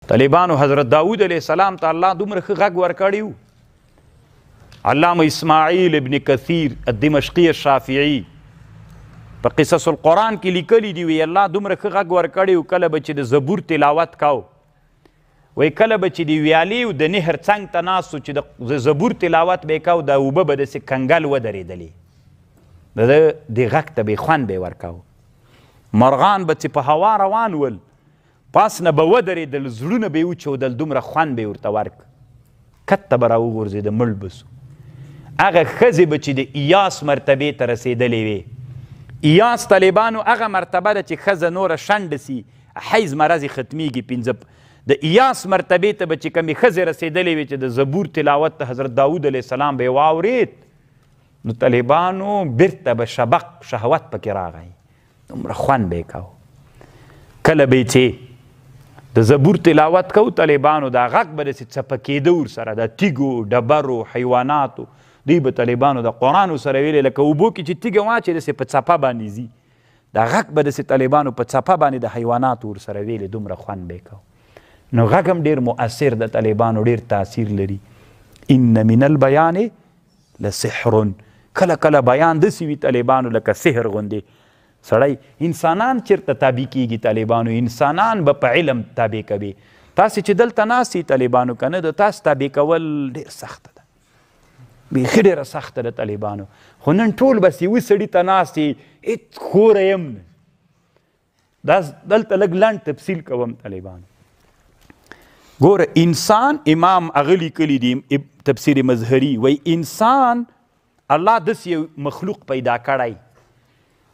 طالبانو حضرت داود علیه السلام ته الله دومره ښه غږ ورکړی و. علامه اسماعیل ابن کثیر الدمشقي الشافعي په قصص القرآن کې لیکلی دي وی الله دومره ښه غږ ورکړی و کله به چې د زبور تلاوت کو وی کله به چې د ویالې و د نهر څنګ ته ناست و چې د زبور تلاوت به یې کو دا اوبه به داسې کنګل ودرېدلې د ده دې غږ ته به یې خوند به یې ورکاو. مرغان به چې په هوا روان ول پاس نه به ودرېدل زړونه به یې وچودل دومره خوند به یې ورته ورک کته به راوغورځېده مړ به سو. هغه ښځې به چې د ایاس مرتبې ته رسېدلې وې. ایاس طالبانو هغه مرتبه ده چې ښځه نوره شنډه سي حیض مرض یې ختمیږي پنځه د ایاس مرتبې ته به چې کمې ښځې رسېدلې وې چې د زبور تلاوت ته حضرت داود علیه السلام به یې واورېد نو طالبانو بیرته به شبق شهوت پکې راغی دومره خوند به یې کوو. کله به یې چې د زبور تلاوت کو طالبانو دا غږ به داسې څپکېده ورسره د تیږو ډبرو حیواناتو دوی به طالبانو د قرآن ورسره ویلې لکه اوبو کې چې تیږه واچې داسې په څپه باندې ځي دا غږ به داسې طالبانو په څپه باندې د حیواناتو ورسره ویلې دومره خوند به یې کو. نو غږ هم ډېر مؤثر د طالبانو ډېر تاثیر لري. ان من البیان لسحر کله کله بیان داسې وي طالبانو لکه سحر غوندې سړی انسانان چېرته تابع کېږي طالبانو انسانان به په علم تابع کوي. تاسې چې دلته ناست یي طالبانو که نه د تاسو تابع کول ډېر سخته ده بیخي ډېره سخته ده طالبانو. خو نن ټول بس یوه سړي ته ناست یي هېڅ خوره یم نه. دا دلته لږ لنډ تفصیل کوم طالبانو. ګوره انسان امام هغه لیکلي دي تفسیر مظهري وایي انسان الله داسې یو مخلوق پیدا کړی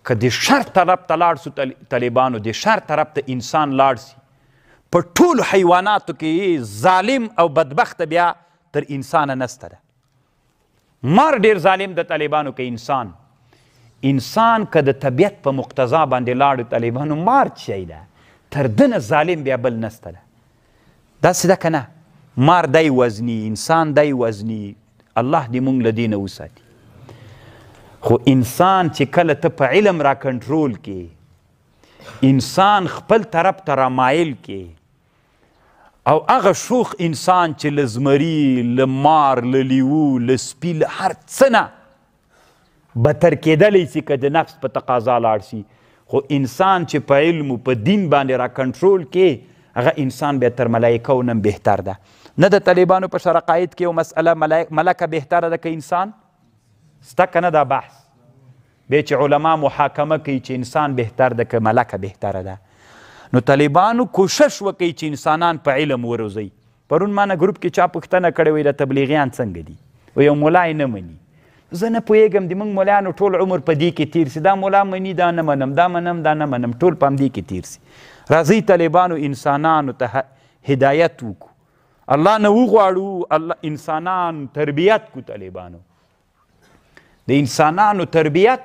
که د شر طرف ته لاړ سو طالبانو د شر طرف ته انسان لاړ سي په ټولو حیواناتو کې ظالم او بدبخته بیا تر انسانه نسته ده. مار ډېر ظالم د طالبانو که انسان که د طبیعت په مقتضا باندې لاړو طالبانو مار څه شی ده تر ده نه ظالم بیا بل نسته ده. داسې ده که نه مار دی وزني انسان دی وزني الله دې مونږ له دې نه وساتي. خو انسان چې کله ته په علم را کنټرول کې انسان خپل طرف ته رامایل کې او هغه شوخ انسان چې له زمري له مار له لیوو له سپي له هر څه نه بتر کېدلی سي که د نفس په تقاضا لاړ سي خو انسان چې په علم و په دین باندې را کنټرول کې هغه انسان بیا تر ملایکو نه بهتر ده. نه د طالبانو په شرقایت کې یو مسئله ملکه بهتره ده که انسان سته که نه دا بحث بیا چې علما محاکمه کوي چې انسان بهتر ده که ملکه بهتره ده. نو طالبانو کوشش وکړي چې انسانان په علم وروزئ. پرون ما نه ګروپ کې چا پوښتنه کړې وی د تبلیغیان څنګه دي و یو ملا یې نه مني. زه نه پوهېږم د موږ ملایانو ټول عمر په دې کې تیر سي دا ملا مني دا نه منم دا منم دا نه منم ټول په همدې کې تیر سي. راځئ طالبانو انسانانو ته هدایت وکړو الله نه وغواړو الله انسانان تربیت کو طالبانو د انسانانو تربیت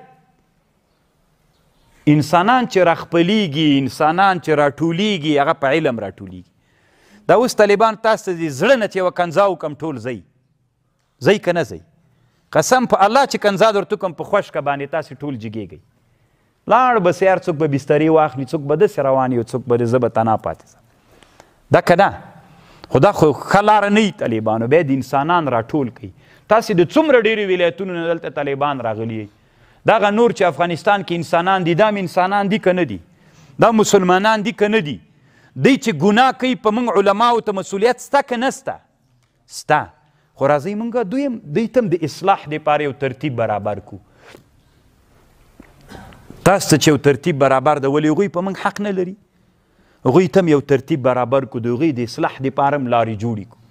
انسانان چې راخپلیږي انسانان چې راټولیږي هغه په علم راټولیږي. دا اوس طالبان تاسو ته د زړه نه چې یوه کنځا وکړم ټول ځئ که نه ځئ قسم په الله چې کنځا درته وکړم په خوشکه باندې تاسې ټول جګېږئ لاړ به سي هر څوک به بسترې واخلي څوک به داسې روان وي څوک به زه به تنها پاتې ځم. دا که نه خو دا خو ښه لاره نه وي طالبانو بیا د انسانان راټول کوي. تاسې د څومره ډېرې ولایتونو نه دلته طالبان راغلي دغه نور چې افغانستان کې انسانان دي دا انسانان دي که نه دي دا مسلمانان دي که نه دي دوی چې ګناه کوي په موږ علماو ته مسؤلیت سته که نسته سته. خو راځئ موږ دوی ته هم د اصلاح دپاره یو ترتیب برابر کړو. تاسو ته چې یو ترتیب برابر ده ولې هغوی په موږ حق نه لري هغوی ته هم یو ترتیب برابر کړو د هغوی د اصلاح دپاره هم لارې جوړې کړو.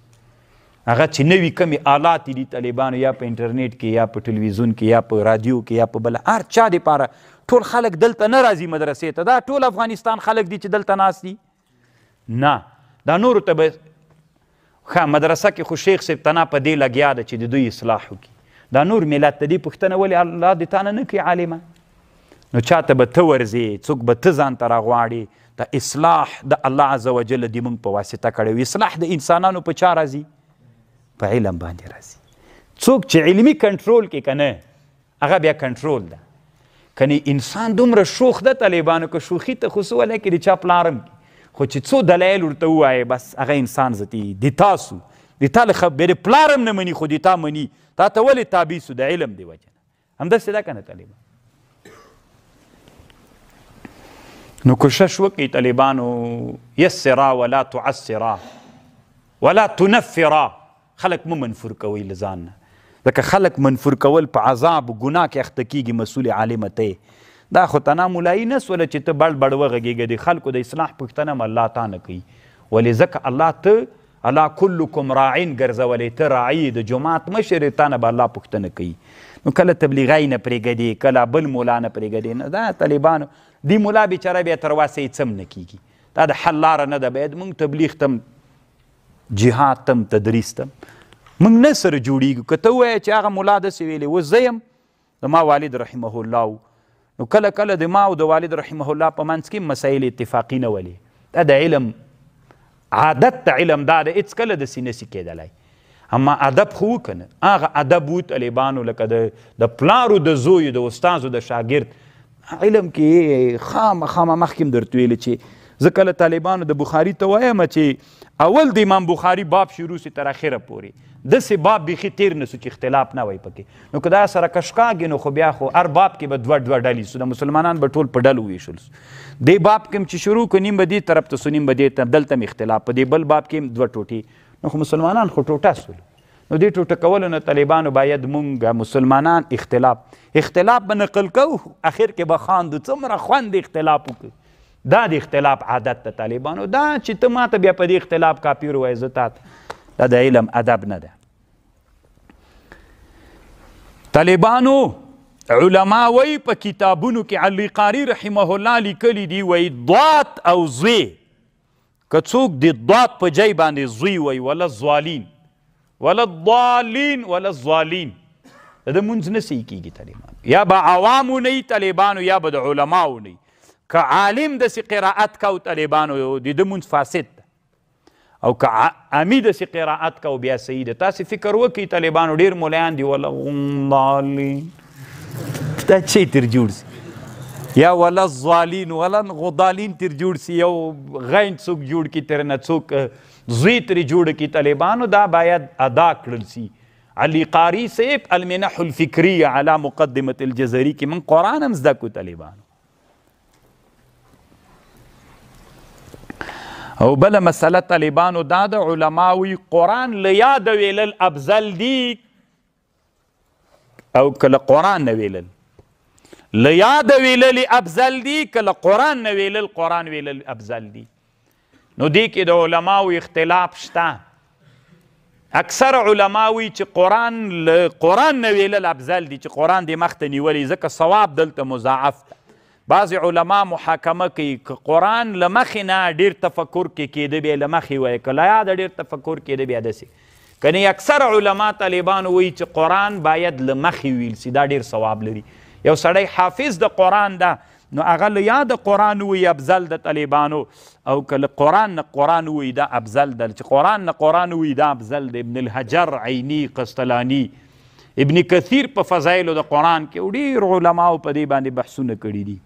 هغه چې نوي کمې آلات دي طالبانو یا په انټرنیټ کې یا په ټلویزیون کې یا په رادیو کې یا په بله هر چا دپاره ټول خلک دلته نه راځي مدرسې ته دا ټول افغانستان خلک دي چې دلته ناست دي نه دا نورو ته به ښه مدرسه کې خو شیخ صاحب تنا په دې لګیا ده چې د دوی اصلاح وکړي. دا نور ملت ته دې پوښتنه ولې الله د تا نه نه کوي عالمه نو چاته به ته ورځې څوک به ته ځان ته راغواړې. دا اصلاح د الله عز وجل د موږ په واسطه کړی وي. اصلاح د انسانانو په چا راځي په علم باندې راځي. څوک چې علمي کنټرول کې که نه هغه بیا کنټرول ده. کنې انسان دومره شوخ ده طالبانو که شوخي ته خو څه ولی کې د چا پلارم خو چې څو دلایل ورته ووایې بس هغه انسان ذاتي د تاسو د تا له خبرې پلار هم نه مني خو د تا مني تا ته ولې تابع سو د علم د وجه نه همداسې ده که نه طالبان نو کوشش وکړئ طالبانو یسرا ولا تعسرا ولا تنفرا خلک مه منفور کوئ له ځان نه ځکه خلک منفور کول په عذاب ګناه کې اخته کېږي مسؤل عالمه ته دا خو تنا مولایي نه سوله چې ته بړ بړ وغږېږه د خلکو د اصلاح پوښتنه هم الله تا نه کوي ولې ځکه الله ته الله کلکم راعین ګرځولی ته راعي د جماعت مشر تا نه به الله پوښتنه کوي نو کله تبلیغی نه پرېږدې کله بل مولا نه پرېږدې نه دا طالبانو دی مولا بیچاره بیا تر واسه یې څه هم نه کېږي دا د حل لاره نه ده باید موږ تبلیغ تم جهاد تم تدریس تم موږ نه سره جوړېږو که ته ووایې چې هغه مولا داسې ویلې اوس زه یم د ما والد رحمه الله نو کله کله د ما او د والد رحمه الله په منځ کې مسایل اتفاقي نه ولې دا د علم عادت د علم دا د هېڅ کله داسې نسي کېدلی اما ادب خو وکنه هغه ادب و طالبانو لکه د پلارو د زویو د استازو د شاګرد علم کې خامخا مخکې هم درته ویلې چې زه کله طالبانو د بخاري ته وایم چې اول د امام بخاري باب شروع سي تر اخره پورې داسې باب بیخي تیر نه سو چې اختلاف نه وای پکې نو که دا سره کشکاږي نو خو بیا خو هر باب کې به دوه دوه ډلې سو د مسلمانان به ټول په ډلو ویشل سو دې باب کې چې شروع کړو نیم به دې طرف ته سو نیم به دې طرف دلته هم اختلاف په دې بل باب کې هم دوه ټوټې نو خو مسلمانان خو ټوټه سول نو دې ټوټه کولو نه طالبانو باید مونږ مسلمانان اختلاف به نقل کوو اخر کې به خاندو څومره خوند اختلاف وکړو دا د اختلاف عادت ته طالبانو دا چې ته ماته بیا په دې اختلاف کاپیر وایې زه تاته دا د علم ادب نه ده طالبانو علما وی په کتابونو کې علی قاری رحمه الله لیکلی دي وی ضاد او زوی که څوک د ضاد په جای باندې زوی وی ولا الضالین ولا الضالین ولا الضالین د مونځ نه صحیح کېږي طالبانو یا به عوامو نه طالبانو یا به د علماو نه که عالم داسې قرائت کو طالبانو د ده مونځ فاسد ده او که امی داسې قرائت کو بیا صحیح ده تاسې فکر وکړئ طالبانو ډېر مولایان دي ولا الضالین دا چې تر جوړ سي یا ولا الضالین ولا غضالین تر جوړ سي یو غین څوک جوړ کړي تر نه څوک زوی ترې جوړ کړي طالبانو دا باید ادا کړل سي علی قاری صاحب المنح الفکریه علی مقدمة الجزري کې من قرآن هم زده کړو طالبانو او بله مسله طالبانو دا د علماوی قرآن له یاده ویلل افضل دي او کله قرآن نه ویلل له یاده ویلل افضل دي کله قرآن نه ویلل قرآن ویلل افضل دي نو دې کې د علماو اختلاف شته اکثر علماوی چې قرآن نه ویلل افضل دي چې قرآن دې مخته نیولی ځکه ثواب دلته مضاعف ده بعضې علما محاکمه کوي که قرآن له مخې نه ډېر تفکر کې کېده بیا له مخې وایي که له یاده ډېر تفکر کېده بیا داسې کنی اکثر علما طالبانو وایي چې قرآن باید له مخې ویل سي دا ډېر ثواب لري یو سړی حافظ د قرآن ده نو هغه له یاده قرآن وایي افضل د طالبانو او که له قرآن نه قرآن وایي دا افضل ده چې قرآن نه قرآن وایي دا افضل ده ابن الحجر عینی قسطلانی ابن کثیر په فضایلو د قرآن کې ډېر علماو په دې باندې بحثونه کړي دي